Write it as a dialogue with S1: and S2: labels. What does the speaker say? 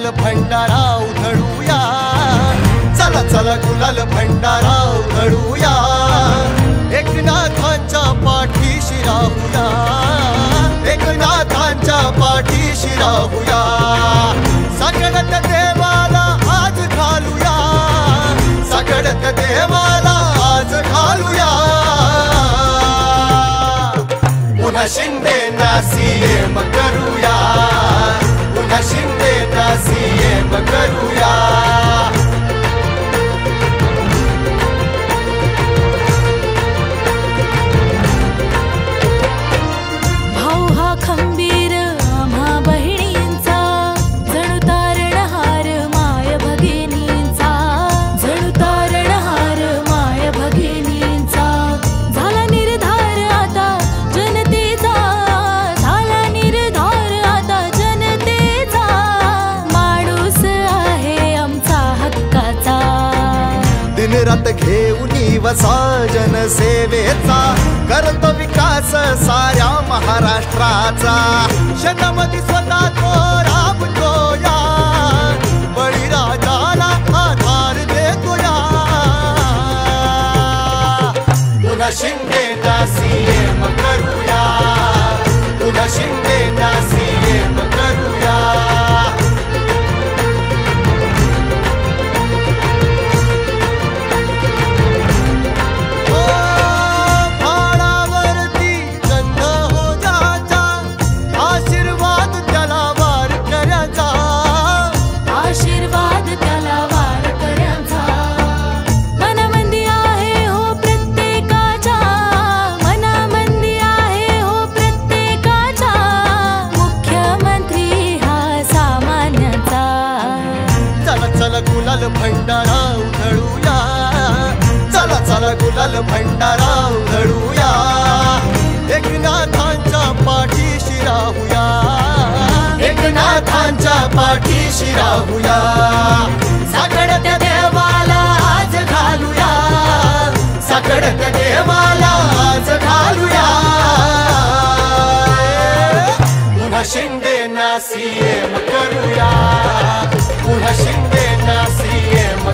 S1: गुलाल भंडारा उधळूया, चला चला गुलाल भंडारा उधळूया, एकनाथांच्या पाठीशी राहूया, एकनाथांच्या पाठीशी राहूया, सगळ्यात देवाला आज घालूया, सगळ्यात देवाला आज घालूया, पुन्हा शिंदेना सीएम करूया, पुन्हा शिंदेना सीएम करूया।
S2: भाऊ हा खंबीर आम्हा बहिणींचा, जणू तारणहार माय भगिनींचा, जणू तारणहार माय भगिनींचा, झाला निर्धार आता जनतेचा, झाला निर्धार आता जनतेचा, माणूस आहे आमचा हक्काचा,
S1: दिनरात घेऊन वसा जनसेवेचा, करतो विकास साऱ्या महाराष्ट्राचा, शेतामध्ये स्वतः तो राबतोया, बळीराजाला आधार देतोया, पुन्हा शिंदेना सीएम करूया, पुन्हा शिंदेना सीएम करूया।
S2: आशीर्वाद त्याला वार करायचा, मनामंदी आहे हो प्रत्येकाच्या, मनामंदी आहे हो प्रत्येकाच्या, मुख्यमंत्री हा सामान्याचा,
S1: चला चला गुलाल भंडारा उधळूया, चला चला गुलाल भंडारा उधळूया, एकनाथांच्या पाठीशी राहूया, एकनाथांच्या पाठीशी राहूया, सगळ्यात देवाला आज घालूया, सगळ्यात देवाला आज घालूया, पुन्हा शिंदेना सीएम करूया, पुन्हा शिंदेना सीएम